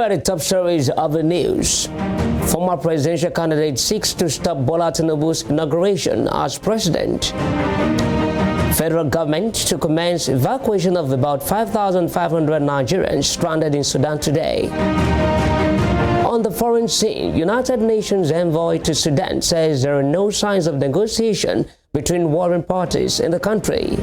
are the top stories of the news. Former presidential candidate seeks to stop Bola Tinubu's inauguration as president. Federal government to commence evacuation of about 5,500 Nigerians stranded in Sudan today. On the foreign scene, United Nations envoy to Sudan says there are no signs of negotiation between warring parties in the country.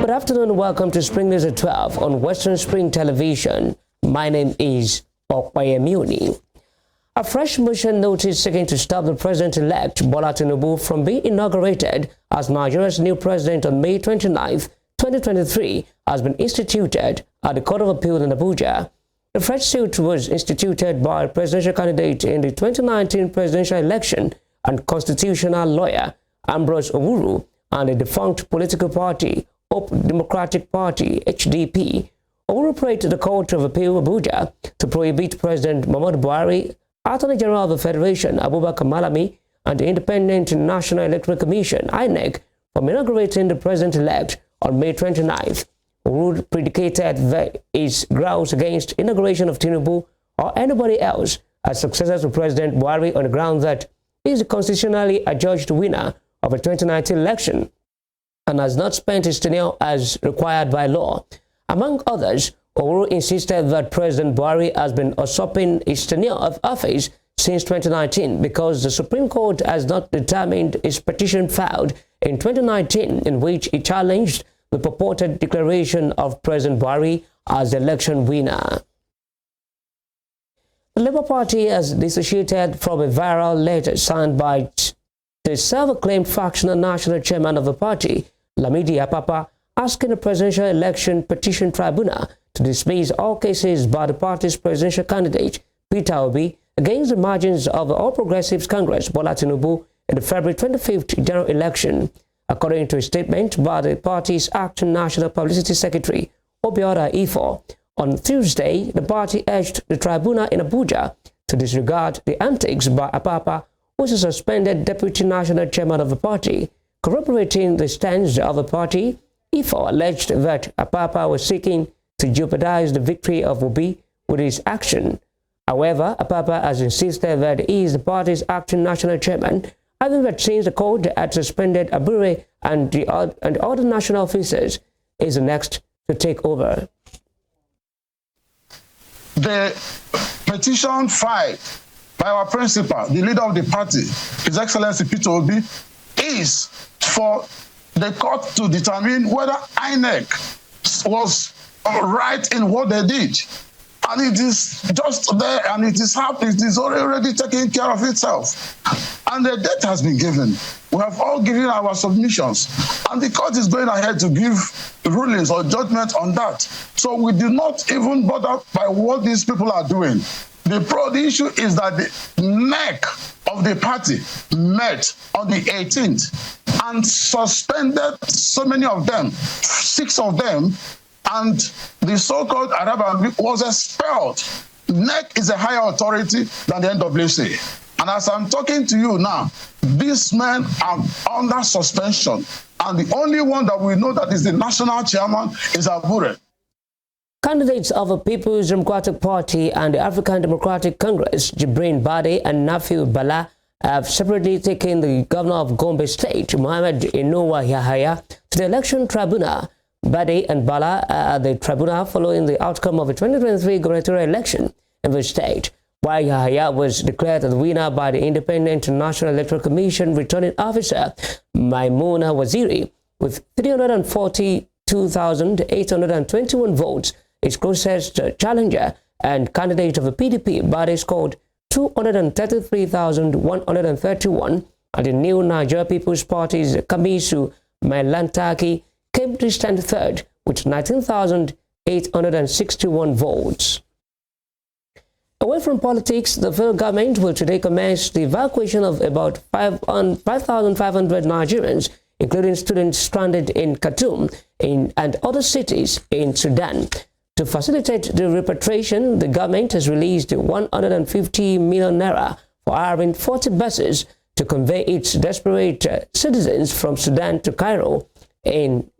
Good afternoon, welcome to Spring News at 12 on Western Spring Television. My name is Okpayemuni. A fresh motion notice seeking to stop the president-elect Bola Tinubu from being inaugurated as Nigeria's new president on May 29, 2023 has been instituted at the Court of Appeal in Abuja. The fresh suit was instituted by a presidential candidate in the 2019 presidential election and constitutional lawyer Ambrose Owuru and the defunct political party Hope Democratic Party (HDP). Owuru prayed to the Court of Appeal Abuja to prohibit President Muhammadu Buhari, Attorney General of the Federation Abubakar Malami, and the Independent National Electoral Commission (INEC) from inaugurating the president-elect on May 29th. Owuru predicated his grounds against inauguration of Tinubu or anybody else as successor to President Buhari on the ground that he is the constitutionally adjudged winner of the 2019 election and has not spent his tenure as required by law. Among others, Owuru insisted that President Buhari has been usurping his tenure of office since 2019 because the Supreme Court has not determined his petition filed in 2019 in which he challenged the purported declaration of President Buhari as the election winner. The Labour Party has dissociated from a viral letter signed by the self-acclaimed factional national chairman of the party, Lamidi Apapa, asking the Presidential Election Petition Tribunal to dismiss all cases by the party's presidential candidate, Peter Obi, against the margins of the All Progressives Congress, Bola Tinubu, in the February 25th general election. According to a statement by the party's acting national publicity secretary, Obiora Ifo, on Tuesday, the party urged the tribunal in Abuja to disregard the antics by Apapa, who is a suspended deputy national chairman of the party. Corroborating the stance of the party, Ifo alleged that Apapa was seeking to jeopardize the victory of Obi with his action. However, Apapa has insisted that he is the party's acting national chairman, adding that since the court had suspended Abure and the other national officers, is the next to take over. The petition filed by our principal, the leader of the party, His Excellency Peter Obi, is for the court to determine whether INEC was right in what they did. And it is just there, and it is happening. It is already taking care of itself. And the date has been given. We have all given our submissions. And the court is going ahead to give rulings or judgment on that. So we do not even bother by what these people are doing. The issue is that the neck of the party met on the 18th and suspended so many of them, 6 of them, and the so-called Arab was expelled. NEC is a higher authority than the NWC. And as I'm talking to you now, these men are under suspension. And the only one that we know that is the national chairman is Abure. Candidates of the People's Democratic Party and the African Democratic Congress, Jibrin Bade and Nafiu Bala, have separately taken the governor of Gombe State, Mohamed Inowa Yahaya, to the election tribunal. Bade and Bala are at the tribunal following the outcome of the 2023 gubernatorial election in the state, while Yahaya was declared the winner by the Independent National Electoral Commission returning officer Maimouna Waziri with 342,821 votes. His closest challenger and candidate of the PDP, Bade, scored 233,131, and the new Nigeria People's Party's Kamisu Mailantaki came to stand third with 19,861 votes. Away from politics, the federal government will today commence the evacuation of about 5,500 Nigerians, including students stranded in Khartoum and other cities in Sudan. To facilitate the repatriation, the government has released 150 million naira for hiring 40 buses to convey its desperate citizens from Sudan to Cairo in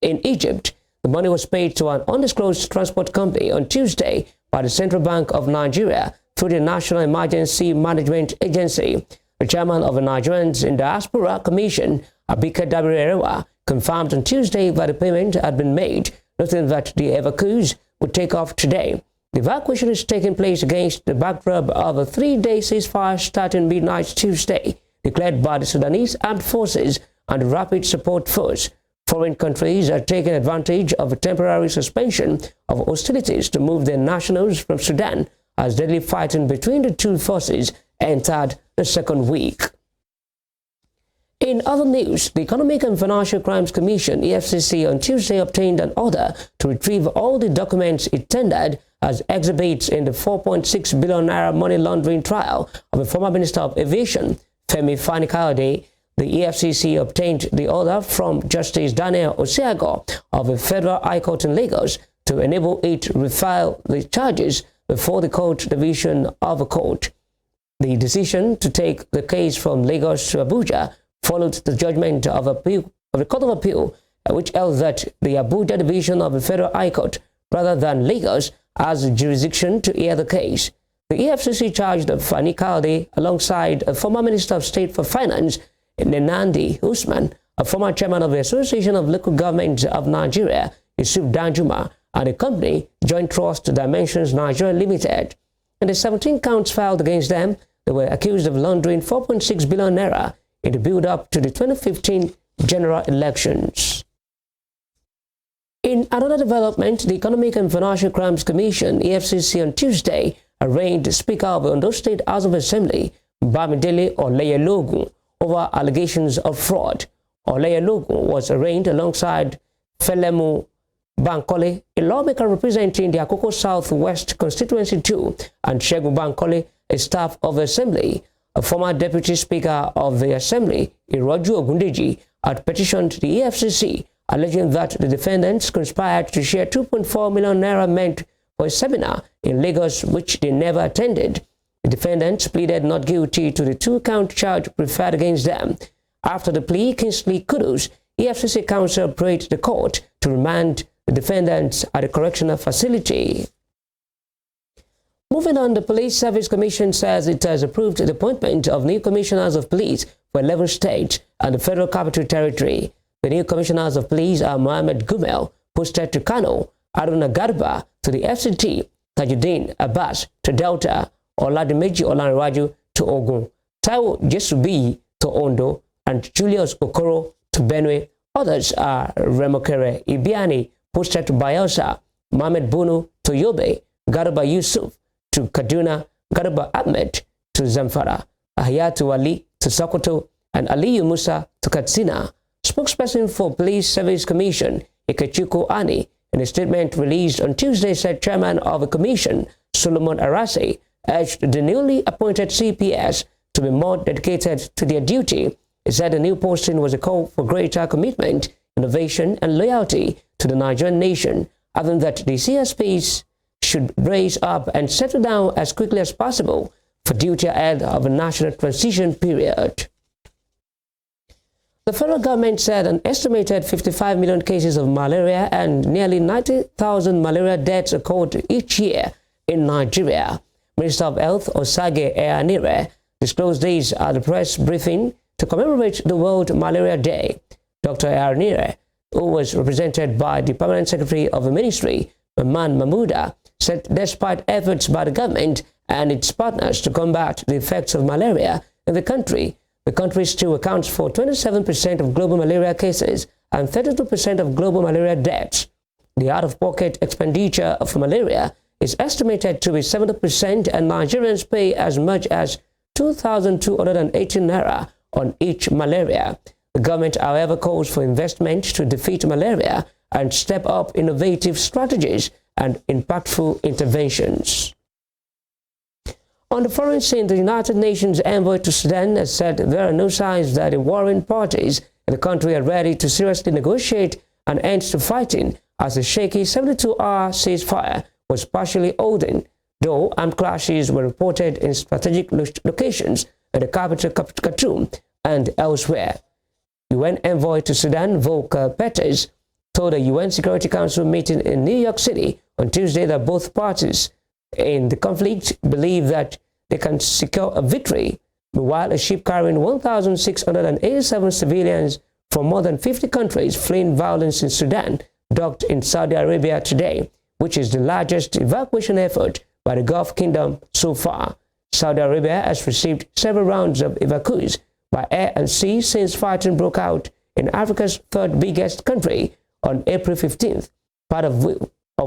Egypt. The money was paid to an undisclosed transport company on Tuesday by the Central Bank of Nigeria through the National Emergency Management Agency. The chairman of the Nigerians in Diaspora Commission, Abike Dabirewa, confirmed on Tuesday that the payment had been made, noting that the evacuees would take off today. The evacuation is taking place against the backdrop of a 3-day ceasefire starting midnight Tuesday, declared by the Sudanese Armed Forces and the Rapid Support Force. Foreign countries are taking advantage of a temporary suspension of hostilities to move their nationals from Sudan as deadly fighting between the two forces entered the second week. In other news, the Economic and Financial Crimes Commission, EFCC, on Tuesday obtained an order to retrieve all the documents it tendered as exhibits in the 4.6 billion naira money laundering trial of a former Minister of Aviation, Femi Fani-Kayode. The EFCC obtained the order from Justice Daniel Osiago of the Federal High Court in Lagos to enable it to refile the charges before the court division of the court. The decision to take the case from Lagos to Abuja followed the judgment of the Court of Appeal, which held that the Abuja division of the Federal High Court, rather than Lagos, has jurisdiction to hear the case. The EFCC charged Fani-Kayode alongside a former Minister of State for Finance, Nenandi Usman, a former chairman of the Association of Local Governments of Nigeria, Yusuf Danjuma, and the company Joint Trust Dimensions Nigeria Limited. In the 17 counts filed against them, they were accused of laundering 4.6 billion naira in the build-up to the 2015 general elections. In another development, the Economic and Financial Crimes Commission, EFCC, on Tuesday arraigned Speaker of the Ondo State House of Assembly, Bamidele Oleyelogun, over allegations of fraud. Oleyelogun was arraigned alongside Felemu Bankole, a lawmaker representing the Akoko Southwest Constituency 2, and Segun Bankole, a staff of the Assembly. A former Deputy Speaker of the Assembly, Iroju Ogundeji, had petitioned the EFCC, alleging that the defendants conspired to share 2.4 million naira meant for a seminar in Lagos, which they never attended. The defendants pleaded not guilty to the 2-count charge preferred against them. After the plea, Kingsley Kudus, EFCC counsel, prayed the court to remand the defendants at a correctional facility. Moving on, the Police Service Commission says it has approved the appointment of new commissioners of police for 11 states and the Federal Capital Territory. The new commissioners of police are Mohammed Gumel, posted to Kano, Aruna Garba to the FCT, Tajuddin Abbas to Delta, Oladimeji Olanrewaju to Ogun, Taiwo Jesubi to Ondo, and Julius Okoro to Benue. Others are Remokere Ibiani, posted to Bayelsa, Mohamed Bunu to Yobe, Garba Yusuf to Kaduna, Garba Ahmed to Zamfara, Ahiyatu Ali to Sokoto, and Aliyu Musa to Katsina. Spokesperson for Police Service Commission, Ikechukwu Ani, in a statement released on Tuesday, said Chairman of the Commission, Solomon Arase, urged the newly appointed CPS to be more dedicated to their duty. He said the new posting was a call for greater commitment, innovation, and loyalty to the Nigerian nation, adding that the CSPs should brace up and settle down as quickly as possible for duty ahead of a national transition period. The federal government said an estimated 55 million cases of malaria and nearly 90,000 malaria deaths occurred each year in Nigeria. Minister of Health Osage Eanire disclosed these at the press briefing to commemorate the World Malaria Day. Dr. Eanire, who was represented by the Permanent Secretary of the Ministry, Maman Mahmouda, said despite efforts by the government and its partners to combat the effects of malaria in the country still accounts for 27% of global malaria cases and 32% of global malaria deaths. The out-of-pocket expenditure for malaria is estimated to be 70%, and Nigerians pay as much as 2,218 naira on each malaria. The government, however, calls for investment to defeat malaria and step up innovative strategies and impactful interventions. On the foreign scene, the United Nations envoy to Sudan has said there are no signs that the warring parties in the country are ready to seriously negotiate an end to fighting, as a shaky 72-hour ceasefire was partially holding, though armed clashes were reported in strategic locations in the capital Khartoum and elsewhere. UN envoy to Sudan, Volker Perthes, told a UN Security Council meeting in New York City on Tuesday that both parties in the conflict believe that they can secure a victory. Meanwhile, a ship carrying 1,687 civilians from more than 50 countries fleeing violence in Sudan docked in Saudi Arabia today, which is the largest evacuation effort by the Gulf Kingdom so far. Saudi Arabia has received several rounds of evacuees by air and sea since fighting broke out in Africa's third biggest country on April 15th, part of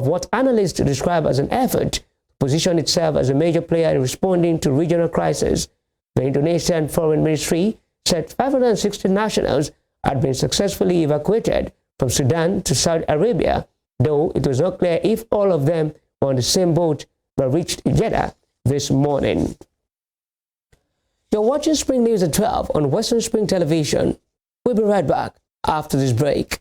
what analysts describe as an effort to position itself as a major player in responding to regional crises. The Indonesian Foreign Ministry said 560 nationals had been successfully evacuated from Sudan to Saudi Arabia, though it was not clear if all of them were on the same boat but reached Jeddah this morning. You're watching Spring News at 12 on Western Spring Television. We'll be right back after this break.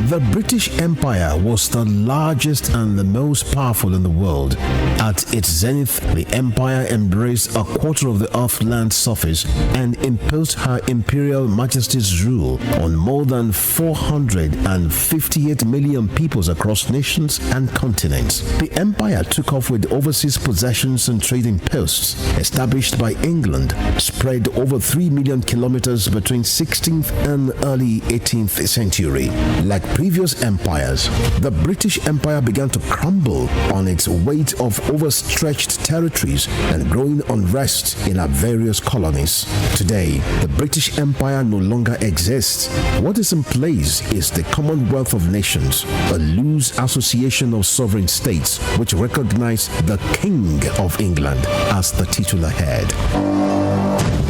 The British Empire was the largest and the most powerful in the world. At its zenith, the empire embraced a quarter of the Earth's land surface and imposed her imperial majesty's rule on more than 458 million peoples across nations and continents. The empire took off with overseas possessions and trading posts established by England, spread over 3 million kilometers between 16th and early 18th century. Like previous empires, the British Empire began to crumble on its weight of overstretched territories and growing unrest in our various colonies. Today, the British Empire no longer exists. What is in place is the Commonwealth of Nations, a loose association of sovereign states which recognize the King of England as the titular head.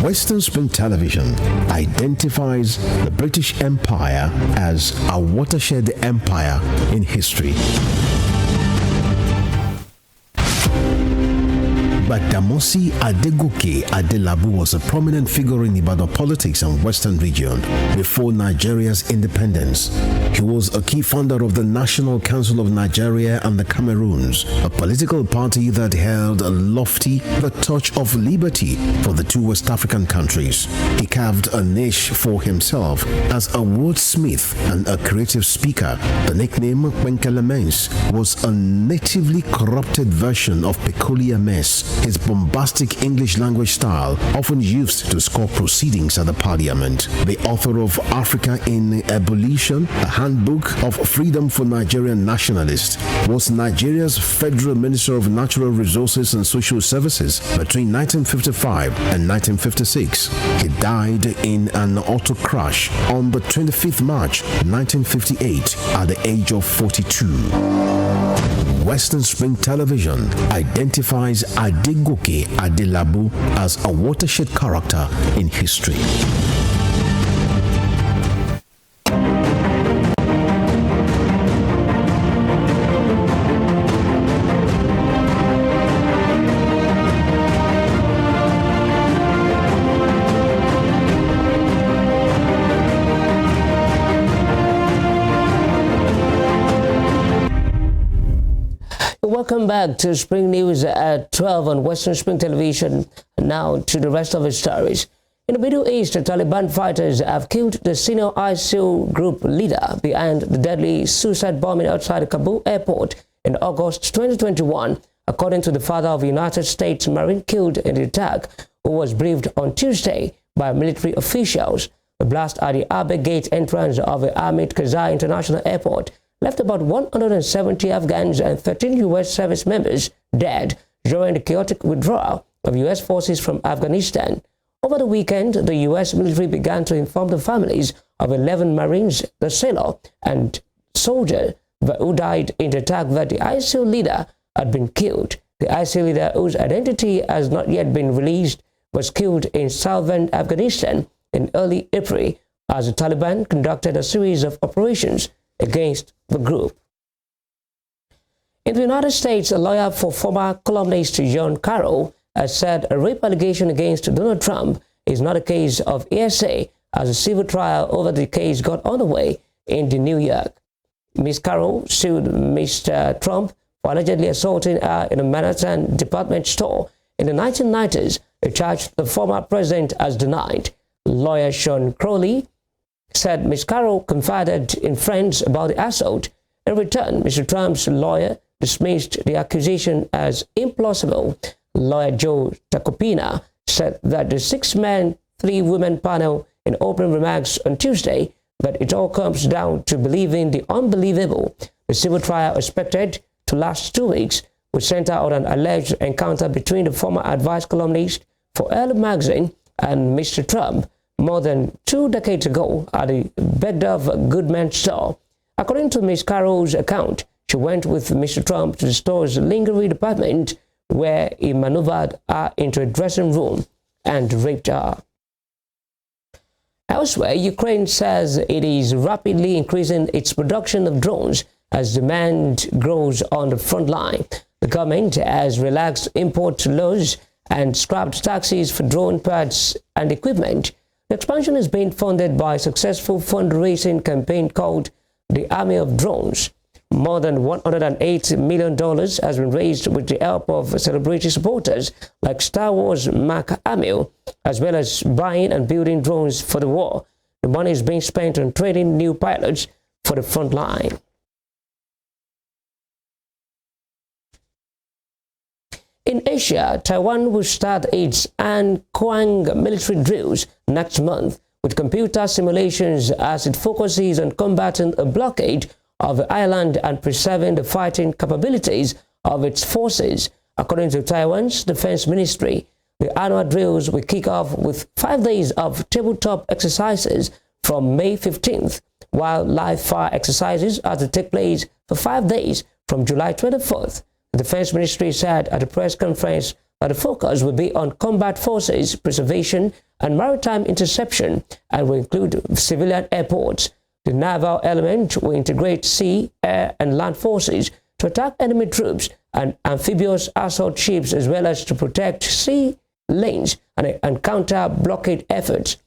Western Spring Television identifies the British Empire as a watershed empire in history. Badamasi Adegoke Adelabu was a prominent figure in Ibadan politics and Western region before Nigeria's independence. He was a key founder of the National Council of Nigeria and the Cameroons, a political party that held a lofty the touch of liberty for the two West African countries. He carved a niche for himself as a wordsmith and a creative speaker. The nickname Kwenkelemens was a natively corrupted version of peculiar mess, his bombastic English language style often used to score proceedings at the parliament. The author of Africa in Ebullition, a handbook of freedom for Nigerian nationalists, was Nigeria's Federal Minister of Natural Resources and Social Services between 1955 and 1956. He died in an auto crash on the 25th March 1958 at the age of 42. Western Spring Television identifies Adegoke Adelabu as a watershed character in history. Welcome back to Spring News at 12 on Western Spring Television. Now to the rest of the stories. In the Middle East, the Taliban fighters have killed the senior ISIL group leader behind the deadly suicide bombing outside the Kabul airport in August 2021, according to the father of a United States Marine killed in the attack, who was briefed on Tuesday by military officials. The blast at the Abe Gate entrance of the Hamid Karzai International Airport left about 170 Afghans and 13 U.S. service members dead during the chaotic withdrawal of U.S. forces from Afghanistan. Over the weekend, the U.S. military began to inform the families of 11 Marines, the sailor, and soldier who died in the attack that the ISIL leader had been killed. The ISIL leader, whose identity has not yet been released, was killed in southern Afghanistan in early April as the Taliban conducted a series of operations against the group. In the United States, a lawyer for former columnist John Carroll has said a rape allegation against Donald Trump is not a case of hearsay, as a civil trial over the case got underway in New York. Ms. Carroll sued Mr. Trump for allegedly assaulting her in a Manhattan department store in the 1990s, a charge the former president has denied. Lawyer Sean Crowley said Ms. Carroll confided in friends about the assault. In return, Mr. Trump's lawyer dismissed the accusation as implausible. Lawyer Joe Tacopina said that the 6-man, 3-woman panel in opening remarks on Tuesday that it all comes down to believing the unbelievable. The civil trial expected to last 2 weeks would center on an alleged encounter between the former advice columnist for Elle magazine and Mr. Trump more than 2 decades ago at the Bergdorf Goodman store. According to Ms. Carroll's account, she went with Mr. Trump to the store's lingerie department, where he maneuvered her into a dressing room and raped her. Elsewhere, Ukraine says it is rapidly increasing its production of drones as demand grows on the front line. The government has relaxed import laws and scrapped taxes for drone parts and equipment. The expansion is being funded by a successful fundraising campaign called the Army of Drones. More than $108 million has been raised with the help of celebrity supporters like Star Wars Mark Hamill, as well as buying and building drones for the war. The money is being spent on training new pilots for the front line. In Asia, Taiwan will start its An Kuang military drills next month with computer simulations as it focuses on combating a blockade of the island and preserving the fighting capabilities of its forces. According to Taiwan's defense ministry, the annual drills will kick off with 5 days of tabletop exercises from May 15th, while live fire exercises are to take place for 5 days from July 24th. The defense ministry said at a press conference that the focus will be on combat forces, preservation, and maritime interception, and will include civilian airports. The naval element will integrate sea, air, and land forces to attack enemy troops and amphibious assault ships, as well as to protect sea lanes and counter blockade efforts.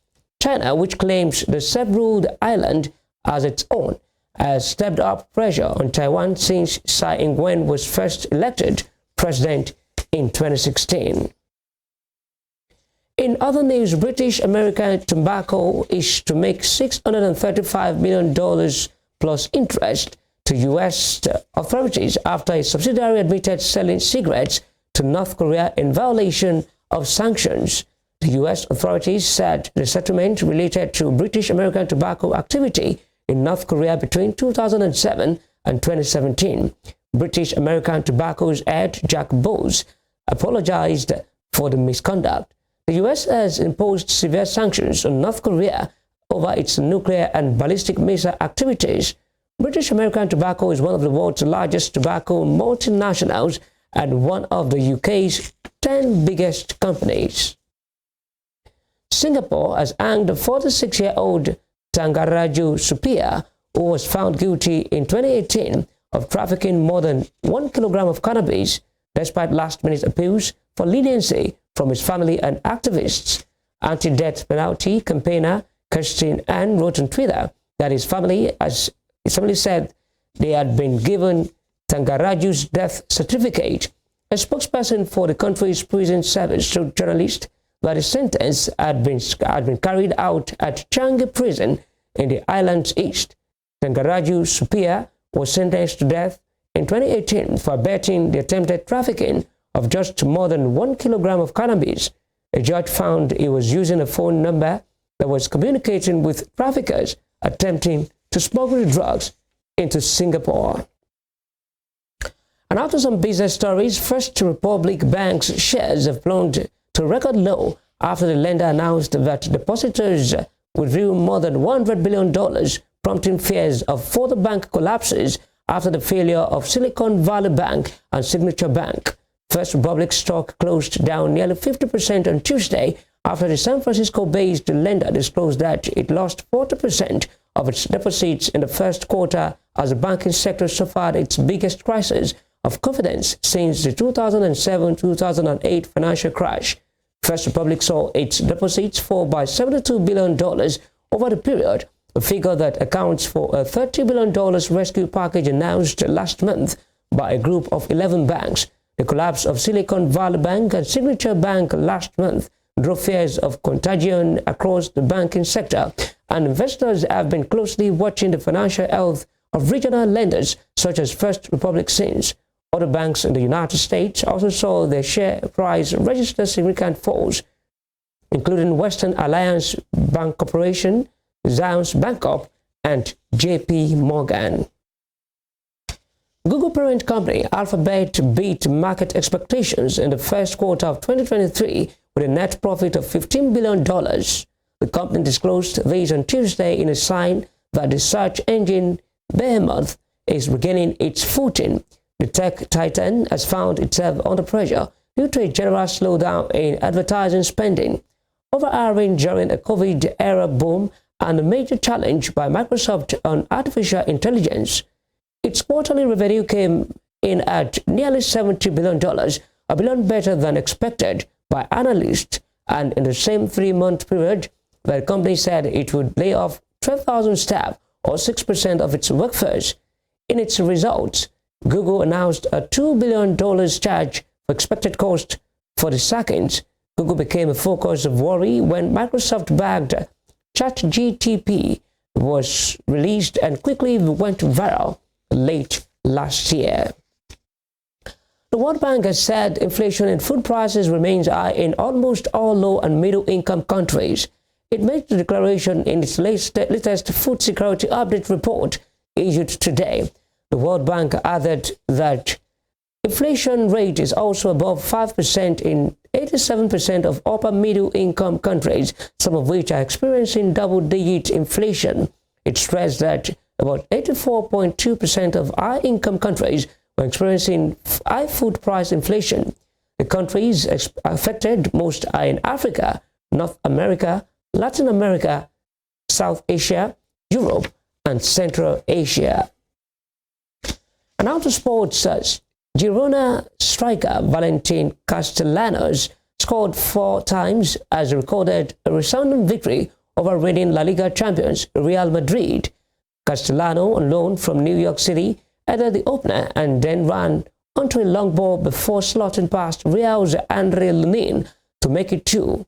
China, which claims the self-ruled island as its own, has stepped up pressure on Taiwan since Tsai Ing-wen was first elected president in 2016. In other news, British American Tobacco is to make $635 million plus interest to U.S. authorities after a subsidiary admitted selling cigarettes to North Korea in violation of sanctions. The U.S. authorities said the settlement related to British American Tobacco activity in North Korea between 2007 and 2017. British American Tobacco's head, Jack Bowles, apologized for the misconduct. The U.S. has imposed severe sanctions on North Korea over its nuclear and ballistic missile activities. British American Tobacco is one of the world's largest tobacco multinationals and one of the UK's 10 biggest companies. Singapore has hanged a 46-year-old Thangaraju Suppiah, who was found guilty in 2018 of trafficking more than 1 kilogram of cannabis, despite last-minute appeals for leniency from his family and activists. Anti-death penalty campaigner Kirsten Ann wrote on Twitter that his family said they had been given Thangaraju's death certificate. A spokesperson for the country's prison service told journalists that his sentence had been carried out at Changi prison in the island's east. Thangaraju Suppiah was sentenced to death in 2018 for abetting the attempted trafficking of just more than 1 kilogram of cannabis. A judge found he was using a phone number that was communicating with traffickers attempting to smuggle the drugs into Singapore. And after some business stories, First Republic Bank's shares have plunged to record low after the lender announced that depositors withdrew more than $100 billion, prompting fears of further bank collapses after the failure of Silicon Valley Bank and Signature Bank. First Republic stock closed down nearly 50% on Tuesday after the San Francisco-based lender disclosed that it lost 40% of its deposits in the first quarter as the banking sector suffered its biggest crisis of confidence since the 2007-2008 financial crash. First Republic saw its deposits fall by $72 billion over the period, a figure that accounts for a $30 billion rescue package announced last month by a group of 11 banks. The collapse of Silicon Valley Bank and Signature Bank last month drove fears of contagion across the banking sector, and investors have been closely watching the financial health of regional lenders such as First Republic since. Other banks in the United States also saw their share price register significant falls, including Western Alliance Bank Corporation, Zions Bancorp, and JP Morgan. Google parent company Alphabet beat market expectations in the first quarter of 2023 with a net profit of $15 billion. The company disclosed this on Tuesday in a sign that the search engine behemoth is regaining its footing. The tech titan has found itself under pressure due to a general slowdown in advertising spending, overhiring during a COVID-era boom, and a major challenge by Microsoft on artificial intelligence. Its quarterly revenue came in at nearly $70 billion, a billion better than expected by analysts, and in the same three-month period, the company said it would lay off 12,000 staff, or 6% of its workforce. In its results, Google announced a $2 billion charge for expected cost for the sackings. Google became a focus of worry when Microsoft-backed ChatGPT was released and quickly went viral late last year. The World Bank has said inflation in food prices remains high in almost all low and middle-income countries. It made the declaration in its latest Food Security Update report issued today. The World Bank added that inflation rate is also above 5% in 87% of upper middle-income countries, some of which are experiencing double-digit inflation. It stressed that about 84.2% of high-income countries were experiencing high food price inflation. The countries affected most are in Africa, North America, Latin America, South Asia, Europe, and Central Asia. And now to sports. Girona striker Valentin Castellanos scored 4 times as recorded a resounding victory over reigning La Liga champions Real Madrid. Castellano, on loan from New York City, headed the opener and then ran onto a long ball before slotting past Real's Andre Lunin to make it 2.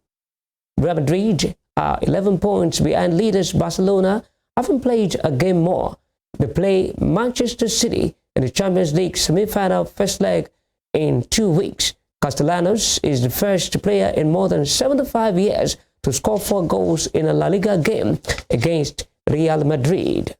Real Madrid are 11 points behind leaders Barcelona, having played a game more. They play Manchester City in the Champions League semi-final first leg in 2 weeks. Castellanos is the first player in more than 75 years to score 4 goals in a La Liga game against Real Madrid.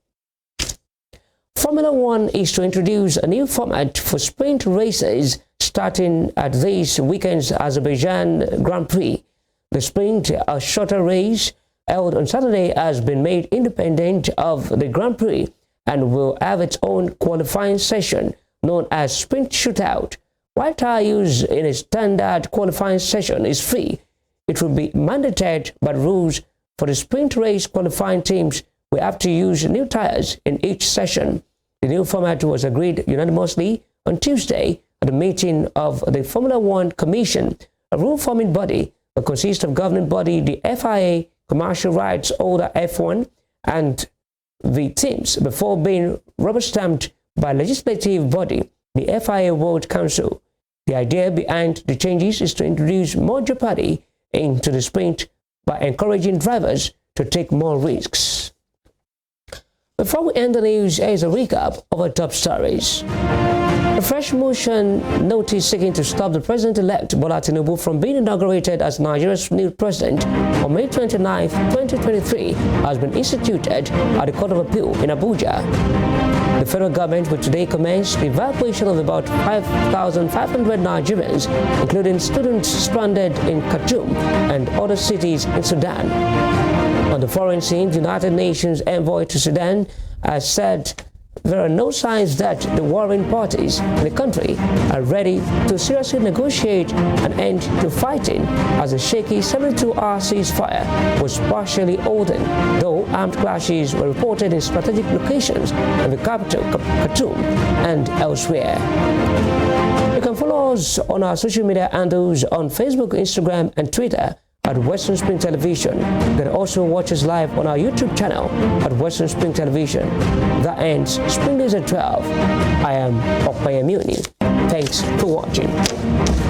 Formula One is to introduce a new format for sprint races starting at this weekend's Azerbaijan Grand Prix. The sprint, a shorter race held on Saturday, has been made independent of the Grand Prix and will have its own qualifying session known as sprint shootout. While tire use in a standard qualifying session is free, it will be mandated by rules for the sprint race. Qualifying teams will have to use new tires in each session. The new format was agreed unanimously on Tuesday at the meeting of the Formula One Commission, a rule-forming body that consists of governing body, the FIA, commercial rights holder F1, and the teams, before being rubber-stamped by legislative body, the FIA World Council. The idea behind the changes is to introduce more jeopardy into the sprint by encouraging drivers to take more risks. Before we end the news, here's a recap of our top stories. A fresh motion notice seeking to stop the president-elect Bola Tinubu from being inaugurated as Nigeria's new president on May 29, 2023 has been instituted at the Court of Appeal in Abuja. The federal government will today commence the evacuation of about 5,500 Nigerians, including students stranded in Khartoum and other cities in Sudan. On the foreign scene, the United Nations envoy to Sudan has said there are no signs that the warring parties in the country are ready to seriously negotiate an end to fighting, as a shaky 72-hour ceasefire was partially halted, though armed clashes were reported in strategic locations in the capital, Khartoum, and elsewhere. You can follow us on our social media handles on Facebook, Instagram, and Twitter at Western Spring Television. You can also watch us live on our YouTube channel at Western Spring Television. That ends Spring News at 12. I am Okpayamuni. Thanks for watching.